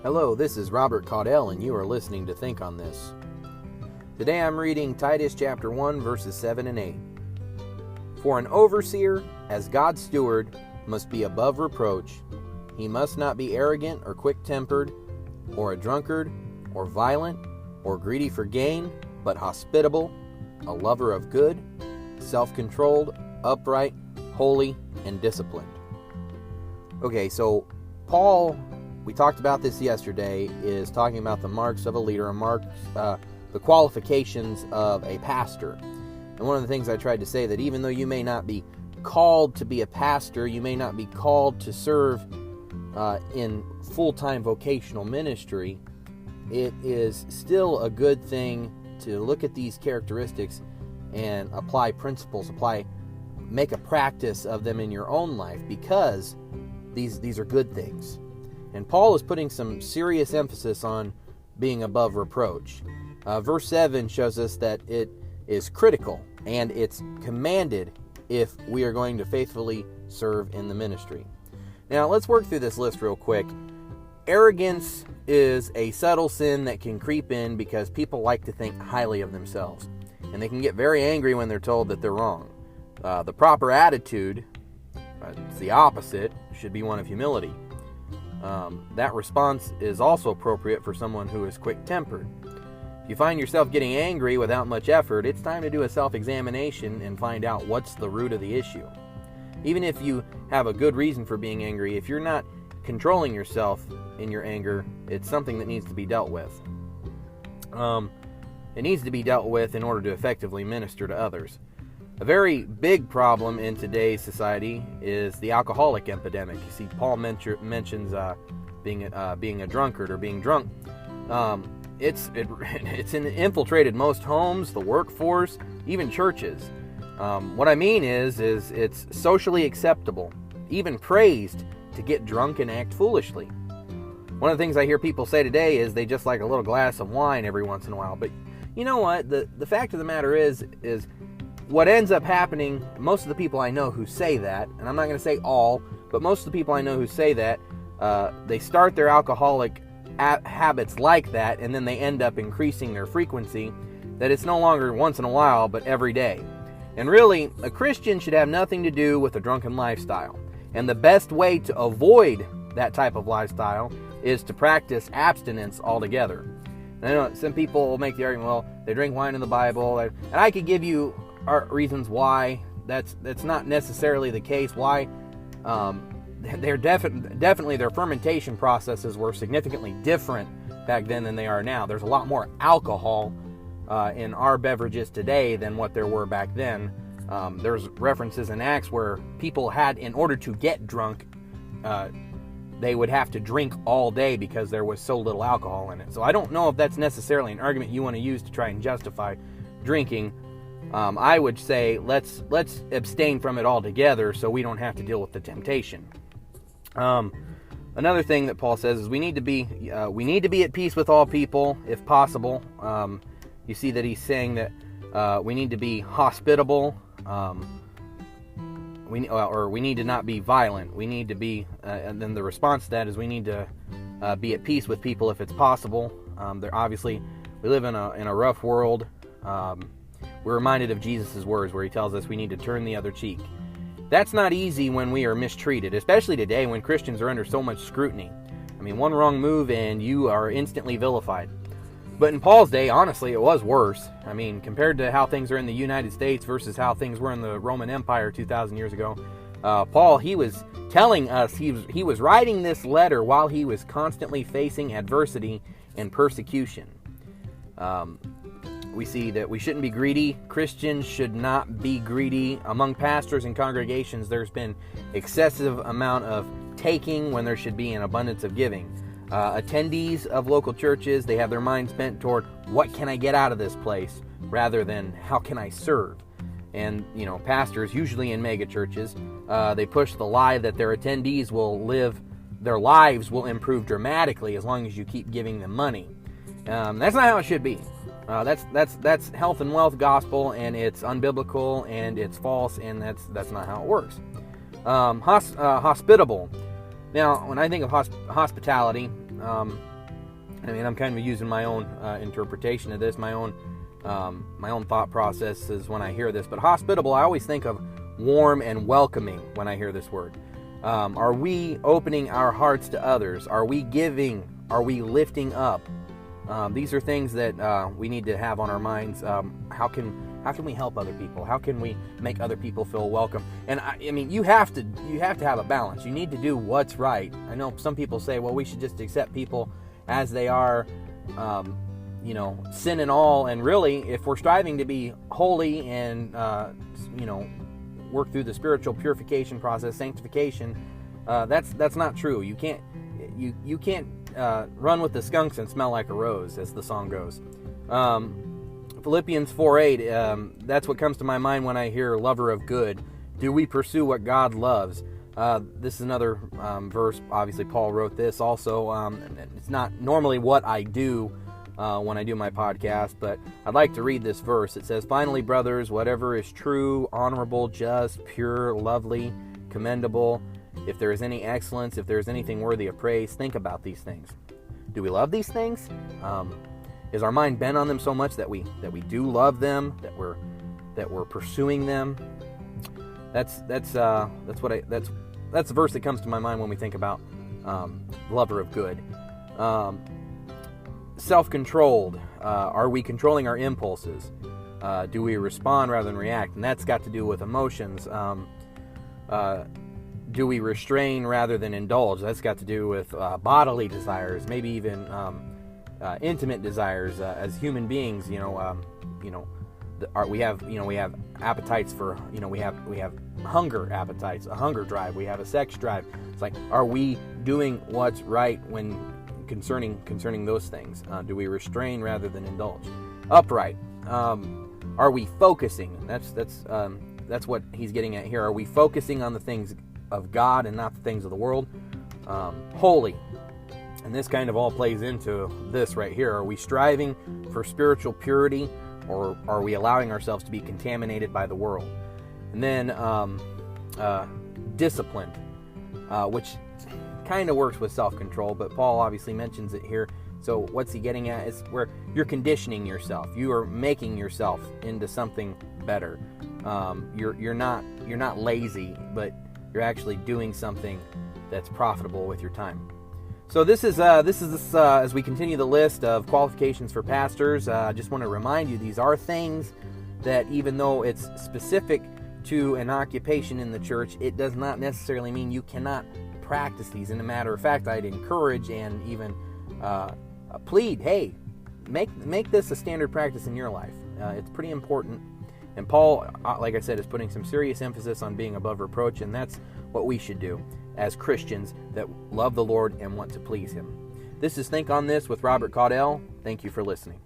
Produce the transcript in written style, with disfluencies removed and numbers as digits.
Hello, this is Robert Caudell, and you are listening to Think on This. Today I'm reading Titus chapter 1, verses 7 and 8. For an overseer, as God's steward, must be above reproach. He must not be arrogant or quick-tempered, or a drunkard, or violent, or greedy for gain, but hospitable, a lover of good, self-controlled, upright, holy, and disciplined. Okay, so Paul, we talked about this yesterday, is talking about the marks of a leader, the qualifications of a pastor. And one of the things I tried to say, that even though you may not be called to be a pastor, you may not be called to serve in full-time vocational ministry, it is still a good thing to look at these characteristics and apply principles, make a practice of them in your own life, because these are good things. And Paul is putting some serious emphasis on being above reproach. Verse 7 shows us that it is critical and it's commanded if we are going to faithfully serve in the ministry. Now, let's work through this list real quick. Arrogance is a subtle sin that can creep in because people like to think highly of themselves, and they can get very angry when they're told that they're wrong. The proper attitude, it's the opposite, should be one of humility. That response is also appropriate for someone who is quick-tempered. If you find yourself getting angry without much effort, it's time to do a self-examination and find out what's the root of the issue. Even if you have a good reason for being angry, if you're not controlling yourself in your anger, it's something that needs to be dealt with. It needs to be dealt with in order to effectively minister to others. A very big problem in today's society is the alcoholic epidemic. You see, Paul mentions being a drunkard or being drunk. It's infiltrated most homes, the workforce, even churches. What I mean is it's socially acceptable, even praised, to get drunk and act foolishly. One of the things I hear people say today is they just like a little glass of wine every once in a while. But you know what? The fact of the matter is what ends up happening, most of the people I know who say that, and I'm not going to say all, but most of the people I know who say that, they start their alcoholic habits like that, and then they end up increasing their frequency, that it's no longer once in a while, but every day. And really, a Christian should have nothing to do with a drunken lifestyle. And the best way to avoid that type of lifestyle is to practice abstinence altogether. And I know some people will make the argument, well, they drink wine in the Bible, and I could give you reasons why that's not necessarily the case. Why they're definitely their fermentation processes were significantly different back then than they are now. There's a lot more alcohol in our beverages today than what there were back then. There's references in Acts where people had, in order to get drunk, they would have to drink all day because there was so little alcohol in it. So I don't know if that's necessarily an argument you want to use to try and justify drinking. I would say let's abstain from it altogether so we don't have to deal with the temptation. Another thing that Paul says is we need to be at peace with all people if possible. You see that he's saying that we need to be hospitable. We need to not be violent. We need to be, and then the response to that is we need to be at peace with people if it's possible. Obviously, we live in a rough world. We're reminded of Jesus' words where he tells us we need to turn the other cheek. That's not easy when we are mistreated, especially today when Christians are under so much scrutiny. I mean, one wrong move and you are instantly vilified. But in Paul's day, honestly, it was worse. I mean, compared to how things are in the United States versus how things were in the Roman Empire 2,000 years ago, Paul, he was telling us, he was writing this letter while he was constantly facing adversity and persecution. We see that we shouldn't be greedy. Christians should not be greedy. Among pastors and congregations, there's been excessive amount of taking when there should be an abundance of giving. Attendees of local churches, they have their minds bent toward what can I get out of this place rather than how can I serve. And, pastors, usually in mega churches, they push the lie that their attendees their lives will improve dramatically as long as you keep giving them money. That's not how it should be. That's health and wealth gospel, and it's unbiblical, and it's false, and that's not how it works. Hospitable. Now, when I think of hospitality, I mean, I'm kind of using my own interpretation of this, my own thought processes when I hear this. But hospitable, I always think of warm and welcoming when I hear this word. Are we opening our hearts to others? Are we giving? Are we lifting up? These are things that we need to have on our minds. How can we help other people? How can we make other people feel welcome? And I mean, you have to have a balance. You need to do what's right. I know some people say, well, we should just accept people as they are, sin and all. And really, if we're striving to be holy and work through the spiritual purification process, sanctification, that's not true. You can't run with the skunks and smell like a rose, as the song goes. Philippians 4:8, that's what comes to my mind when I hear lover of good. Do we pursue what God loves? This is another verse. Obviously, Paul wrote this also. It's not normally what I do when I do my podcast, but I'd like to read this verse. It says, "Finally, brothers, whatever is true, honorable, just, pure, lovely, commendable, if there is any excellence, if there is anything worthy of praise, think about these things." Do we love these things? Is our mind bent on them so much that we do love them, that we're pursuing them? That's the verse that comes to my mind when we think about lover of good. Self-controlled. Are we controlling our impulses? Do we respond rather than react? And that's got to do with emotions. Do we restrain rather than indulge? That's got to do with bodily desires, maybe even intimate desires. As human beings, we have appetites for, we have hunger appetites, a hunger drive. We have a sex drive. It's like, are we doing what's right when concerning those things? Do we restrain rather than indulge? Upright. Are we focusing? That's what he's getting at here. Are we focusing on the things of God and not the things of the world? Holy. And this kind of all plays into this right here. Are we striving for spiritual purity, or are we allowing ourselves to be contaminated by the world? And then disciplined, which kind of works with self-control, but Paul obviously mentions it here. So what's he getting at is where you're conditioning yourself. You are making yourself into something better. You're not lazy, but you're actually doing something that's profitable with your time. So this is as we continue the list of qualifications for pastors. I just want to remind you, these are things that, even though it's specific to an occupation in the church, it does not necessarily mean you cannot practice these. And a matter of fact, I'd encourage and even plead, hey, make this a standard practice in your life. It's pretty important. And Paul, like I said, is putting some serious emphasis on being above reproach, and that's what we should do as Christians that love the Lord and want to please Him. This is Think on This with Robert Caudell. Thank you for listening.